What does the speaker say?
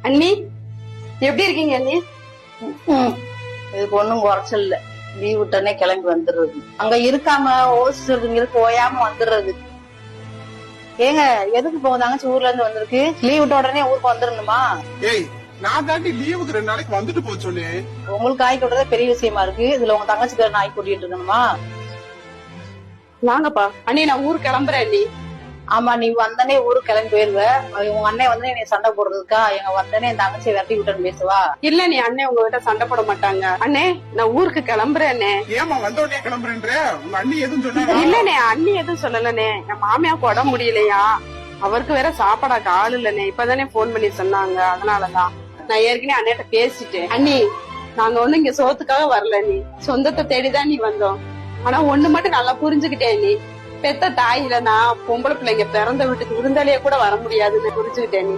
அண்ணி எப்படி இருக்கீங்க அண்ணி? இதுக்கு ஒண்ணும் குறைச்சல் இல்ல. லீவ் விட்டனே கிளம்பி வந்துடுறது, அங்க இருக்காம ஓசிட்டு ஓயாம வந்துடுறது. ஏங்க எதுக்கு போங்க? தங்கச்சி ஊர்ல இருந்து வந்திருக்கு, லீவ் விட்ட உடனே ஊருக்கு வந்துடணுமா? ஏய், நான் தாண்டி லீவுக்கு 2 நாளைக்கு வந்துட்டு போக சொல்லு. உங்களுக்கு ஆய் விடுறதே பெரிய விஷயமா இருக்கு, இதுல உங்க தங்கச்சிக்கு நாய் கூட்டிட்டு இருக்கணுமா? வாங்கப்பா அண்ணி, நான் ஊருக்கு கிளம்புறேன் அண்ணி. ஆமா, நீ வந்தனே ஊருக்கு கிளம்பி போயிருவ. உங்க அண்ணன் வந்து நீ சண்டை போடுறதுக்கா எங்க வந்தனே என் தங்கச்சியை விரட்டி விட்டுன்னு பேசுவா? இல்ல நீ அண்ணே உங்ககிட்ட சண்டை போட மாட்டாங்க. அண்ணே நான் ஊருக்கு கிளம்புறேன்னே. ஏமா வந்த உடனே கிளம்புறேன்ற? உங்க அண்ணி எதுவும் சொன்னாங்க? இல்லனே, அண்ணி எதுவும் சொல்லலனே. என் மாமியாவுக்கு உடம்பு முடியலையா, அவருக்கு வேற சாப்பாடாக்க ஆள் இல்லனே. இப்பதானே போன் பண்ணி சொன்னாங்க, அதனாலதான். நான் ஏற்கனவே அண்ணிட்ட பேசிட்டேன். அண்ணி நாங்க ஒண்ணு இங்க சோத்துக்காக வரல, நீ சொந்தத்தை தேடிதான் நீ வந்தோம். ஆனா ஒண்ணு மட்டும் நல்லா புரிஞ்சுக்கிட்டேன், நீ பெத்த தாயில நான் பொம்பளை பிள்ளைங்க பிறந்த வீட்டுக்கு விருந்தாளியே கூட வர முடியாதுன்னு புரிஞ்சுக்கிட்டேன் நீ.